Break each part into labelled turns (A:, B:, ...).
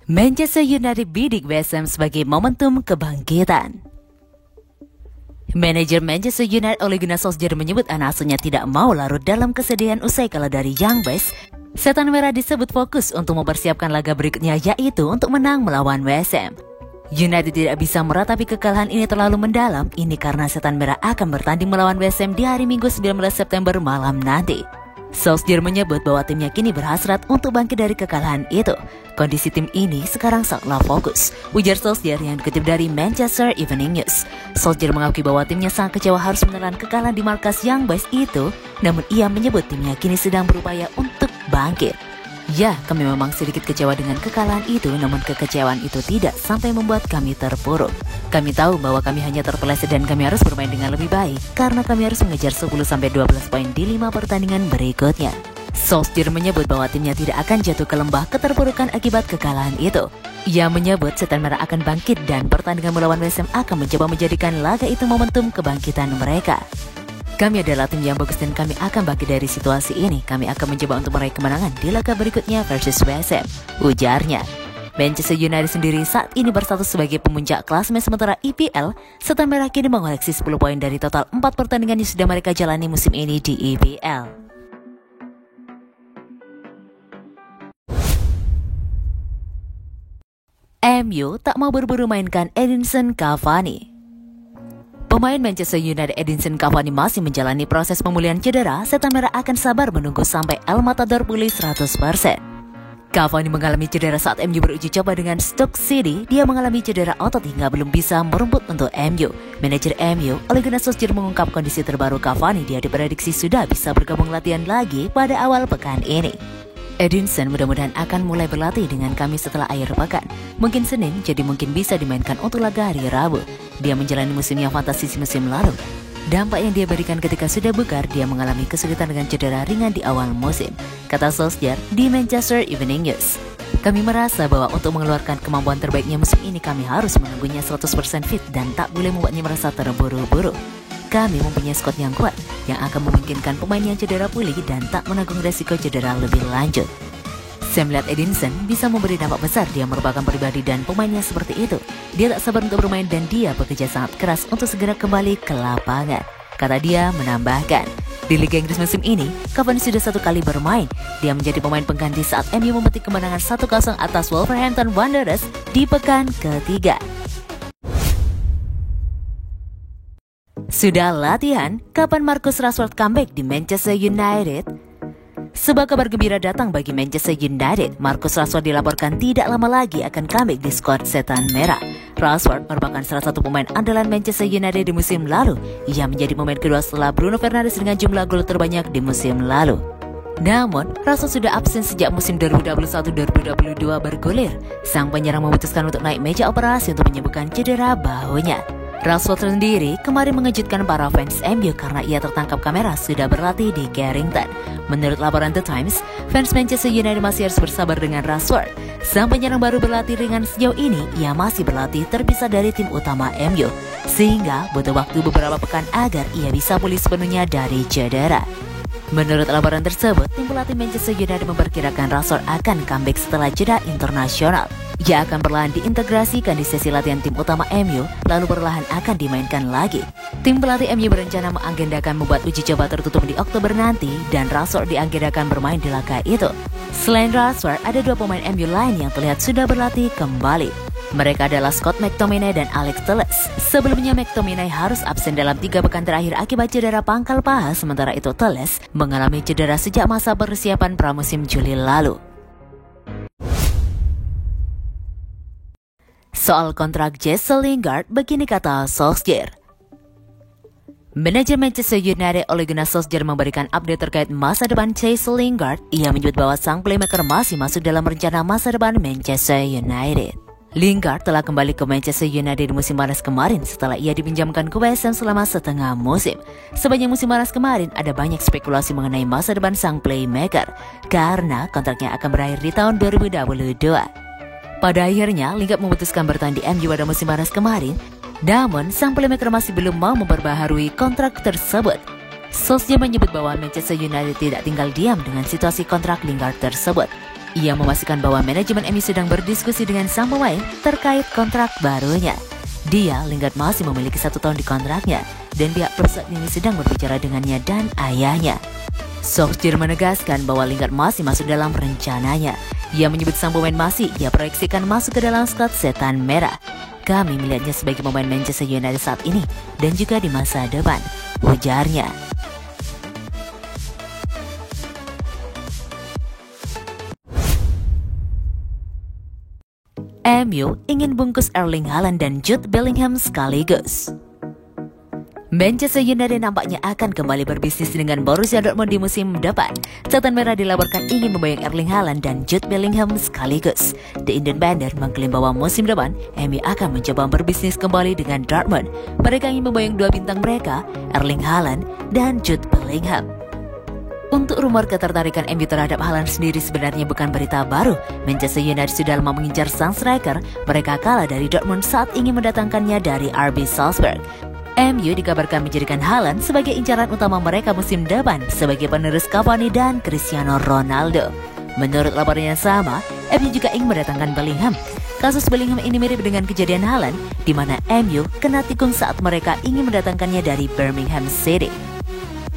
A: Manchester United bidik West Ham sebagai momentum kebangkitan. Manajer Manchester United Ole Gunnar Solskjaer menyebut anak asuhnya tidak mau larut dalam kesedihan usai kalah dari Young Boys. Setan Merah disebut fokus untuk mempersiapkan laga berikutnya, yaitu untuk menang melawan West Ham. United tidak bisa meratapi kekalahan ini terlalu mendalam, ini karena Setan Merah akan bertanding melawan West Ham di hari Minggu 19 September malam nanti. Solskjaer menyebut bahwa timnya kini berhasrat untuk bangkit dari kekalahan itu. Kondisi tim ini sekarang sangatlah fokus, ujar Solskjaer yang dikutip dari Manchester Evening News. Solskjaer mengakui bahwa timnya sangat kecewa harus menelan kekalahan di markas Young Boys itu, namun ia menyebut timnya kini sedang berupaya untuk bangkit. Ya, kami memang sedikit kecewa dengan kekalahan itu, namun kekecewaan itu tidak sampai membuat kami terpuruk. Kami tahu bahwa kami hanya terpeleset dan kami harus bermain dengan lebih baik, karena kami harus mengejar 10-12 poin di 5 pertandingan berikutnya. Solskjaer menyebut bahwa timnya tidak akan jatuh ke lembah keterpurukan akibat kekalahan itu. Ia menyebut Setan Merah akan bangkit dan pertandingan melawan West Ham akan mencoba menjadikan laga itu momentum kebangkitan mereka. Kami adalah tim yang bagus dan kami akan bangkit dari situasi ini. Kami akan mencoba untuk meraih kemenangan di laga berikutnya versus West Ham, ujarnya. Manchester United sendiri saat ini berstatus sebagai pemuncak klasemen sementara EPL. Setan Merah kini mengoleksi 10 poin dari total 4 pertandingan yang sudah mereka jalani musim ini di EPL. MU tak mau buru-buru mainkan Edinson Cavani. Pemain Manchester United Edinson Cavani masih menjalani proses pemulihan cedera. Setan Merah akan sabar menunggu sampai El Matador pulih 100%. Cavani mengalami cedera saat MU beruji coba dengan Stoke City. Dia mengalami cedera otot hingga belum bisa merumput untuk MU. Manajer MU, Ole Gunnar Solskjaer mengungkap kondisi terbaru Cavani. Dia diprediksi sudah bisa bergabung latihan lagi pada awal pekan ini. Edinson mudah-mudahan akan mulai berlatih dengan kami setelah akhir pekan. Mungkin Senin, jadi mungkin bisa dimainkan untuk laga hari Rabu. Dia menjalani musim yang fantastis musim lalu. Dampak yang dia berikan ketika sudah bugar, dia mengalami kesulitan dengan cedera ringan di awal musim, kata Solskjaer di Manchester Evening News. Kami merasa bahwa untuk mengeluarkan kemampuan terbaiknya musim ini, kami harus menunggunya 100% fit dan tak boleh membuatnya merasa terburu-buru. Kami mempunyai skuad yang kuat, yang akan memungkinkan pemain yang cedera pulih dan tak menanggung resiko cedera lebih lanjut. Saya melihat Edinson bisa memberi dampak besar. Dia merupakan pribadi dan pemainnya seperti itu. Dia tak sabar untuk bermain dan dia bekerja sangat keras untuk segera kembali ke lapangan, kata dia menambahkan. Di Liga Inggris musim ini, Cavani sudah 1 kali bermain. Dia menjadi pemain pengganti saat MU memetik kemenangan 1-0 atas Wolverhampton Wanderers di pekan ketiga. Sudah latihan, kapan Marcus Rashford comeback di Manchester United? Sebuah kabar gembira datang bagi Manchester United. Marcus Rashford dilaporkan tidak lama lagi akan comeback di skuad Setan Merah. Rashford merupakan salah satu pemain andalan Manchester United di musim lalu. Ia menjadi pemain kedua setelah Bruno Fernandes dengan jumlah gol terbanyak di musim lalu. Namun, Rashford sudah absen sejak musim 2021-2022 bergulir. Sang penyerang memutuskan untuk naik meja operasi untuk menyembuhkan cedera bahunya. Rashford sendiri kemarin mengejutkan para fans MU karena ia tertangkap kamera sudah berlatih di Carrington. Menurut laporan The Times, fans Manchester United masih harus bersabar dengan Rashford. Sang penyerang baru berlatih ringan sejauh ini, ia masih berlatih terpisah dari tim utama MU, sehingga butuh waktu beberapa pekan agar ia bisa pulih sepenuhnya dari cedera. Menurut laporan tersebut, tim pelatih Manchester United memperkirakan Rashford akan comeback setelah jeda internasional. Ia akan perlahan diintegrasikan di sesi latihan tim utama MU, lalu perlahan akan dimainkan lagi. Tim pelatih MU berencana mengagendakan membuat uji coba tertutup di Oktober nanti, dan Rashford diagendakan bermain di laga itu. Selain Rashford, ada 2 pemain MU lain yang terlihat sudah berlatih kembali. Mereka adalah Scott McTominay dan Alex Telles. Sebelumnya McTominay harus absen dalam 3 pekan terakhir akibat cedera pangkal paha, sementara itu Telles mengalami cedera sejak masa persiapan pramusim Juli lalu. Soal kontrak Jesse Lingard, begini kata Solskjaer. Manajer Manchester United Ole Gunnar Solskjaer memberikan update terkait masa depan Jesse Lingard. Ia menyebut bahwa sang playmaker masih masuk dalam rencana masa depan Manchester United. Lingard telah kembali ke Manchester United di musim panas kemarin setelah ia dipinjamkan ke West Ham selama setengah musim. Sepanjang musim panas kemarin, ada banyak spekulasi mengenai masa depan sang playmaker karena kontraknya akan berakhir di tahun 2022. Pada akhirnya, Lingard memutuskan bertahan di MU pada musim panas kemarin. Namun, sang playmaker masih belum mau memperbaharui kontrak tersebut. Solskjaer menyebut bahwa Manchester United tidak tinggal diam dengan situasi kontrak Lingard tersebut. Ia memastikan bahwa manajemen MU sedang berdiskusi dengan sang pemain terkait kontrak barunya. Lingard masih memiliki 1 tahun di kontraknya dan pihak klub saat ini sedang berbicara dengannya dan ayahnya. Solskjaer menegaskan bahwa Lingard masih masuk dalam rencananya. Ia menyebut sang pemain masih ia proyeksikan masuk ke dalam skuad Setan Merah. Kami melihatnya sebagai pemain Manchester United saat ini dan juga di masa depan, ujarnya. MU ingin bungkus Erling Haaland dan Jude Bellingham sekaligus. Manchester United nampaknya akan kembali berbisnis dengan Borussia Dortmund di musim depan. Setan Merah dilaporkan ingin membayang Erling Haaland dan Jude Bellingham sekaligus. The Independent mengklaim bahwa musim depan MU akan mencoba berbisnis kembali dengan Dortmund. Mereka ingin membayang 2 bintang mereka, Erling Haaland dan Jude Bellingham. Untuk rumor ketertarikan MU terhadap Haaland sendiri sebenarnya bukan berita baru. Manchester United sudah lama mengincar sang striker. Mereka kalah dari Dortmund saat ingin mendatangkannya dari RB Salzburg. MU dikabarkan menjadikan Haaland sebagai incaran utama mereka musim depan sebagai penerus Cavani dan Cristiano Ronaldo. Menurut laporan yang sama, MU juga ingin mendatangkan Bellingham. Kasus Bellingham ini mirip dengan kejadian Haaland, di mana MU kena tikung saat mereka ingin mendatangkannya dari Birmingham City.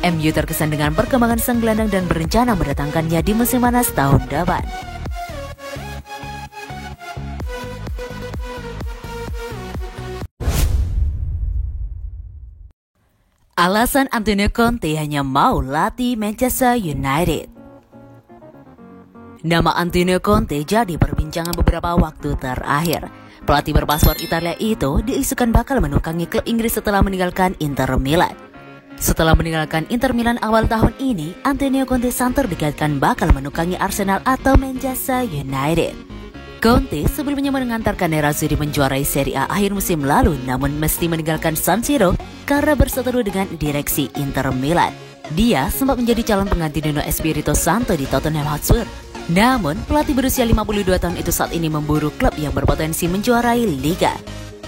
A: MU terkesan dengan perkembangan sang gelandang dan berencana mendatangkannya di musim panas tahun depan. Alasan Antonio Conte hanya mau latih Manchester United. Nama Antonio Conte jadi perbincangan beberapa waktu terakhir. Pelatih berpaspor Italia itu diisukan bakal menukangi klub Inggris setelah meninggalkan Inter Milan. Setelah meninggalkan Inter Milan awal tahun ini, Antonio Conte santer dikaitkan bakal menukangi Arsenal atau Manchester United. Conte sebelumnya mengantarkan Nerazzurri menjuarai Serie A akhir musim lalu, namun mesti meninggalkan San Siro karena berseteru dengan direksi Inter Milan. Dia sempat menjadi calon pengganti Nuno Espirito Santo di Tottenham Hotspur. Namun, pelatih berusia 52 tahun itu saat ini memburu klub yang berpotensi menjuarai Liga.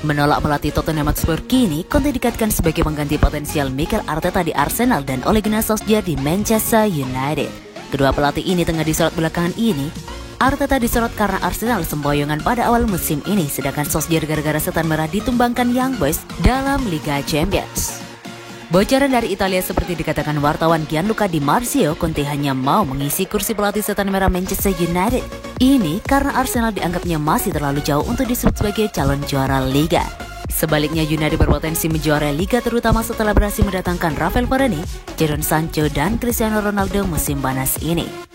A: Menolak melatih Tottenham Hotspur, kini Conte dikaitkan sebagai pengganti potensial Mikel Arteta di Arsenal dan Ole Gunnar Solskjaer di Manchester United. Kedua pelatih ini tengah disorot belakangan ini. Arteta disorot karena Arsenal semboyongan pada awal musim ini, sedangkan Solskjaer gara-gara Setan Merah ditumbangkan Young Boys dalam Liga Champions. Bocoran dari Italia seperti dikatakan wartawan Gianluca Di Marzio, Conte hanya mau mengisi kursi pelatih Setan Merah Manchester United. Ini karena Arsenal dianggapnya masih terlalu jauh untuk disebut sebagai calon juara Liga. Sebaliknya United berpotensi menjuarai Liga terutama setelah berhasil mendatangkan Rafael Varane, Jadon Sancho dan Cristiano Ronaldo musim panas ini.